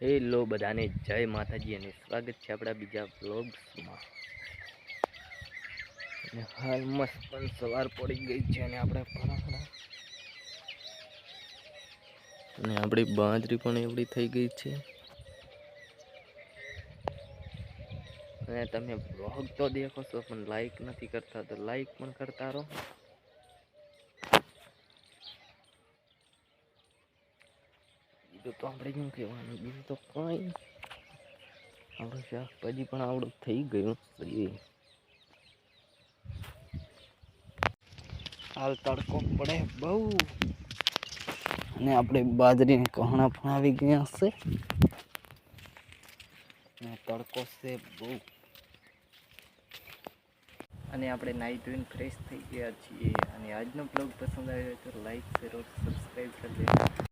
Hello બધાને જય માતાજી અને સ્વાગત છે આપણા બીજા બ્લોગ્સમાં। અને હાલ મસ્ત પણ સવાર પડી ગઈ છે અને આપણે ફરાફરા અને આપણી બાંદરી પણ એવડી થઈ ગઈ છે અને તમે બ્લોગ તો દેખો છો પણ લાઈક નથી કરતા, તો લાઈક પણ કરતા રહો। બીજું તો આપણે શું કહેવાનું, બીજું તો કંઈ આપણું શાકભાજી પણ આવડું થઈ ગયું છે। હાલ તડકો પડે બહુ અને આપણે બાજરીને કહણા પણ આવી ગયા હશે અને તડકો છે બહુ અને આપણે નાહી ધોઈને ફ્રેશ થઈ ગયા છીએ। અને આજનો બ્લોગ પસંદ આવ્યો તો લાઈક શેર સબસ્ક્રાઈબ કરી દેજો।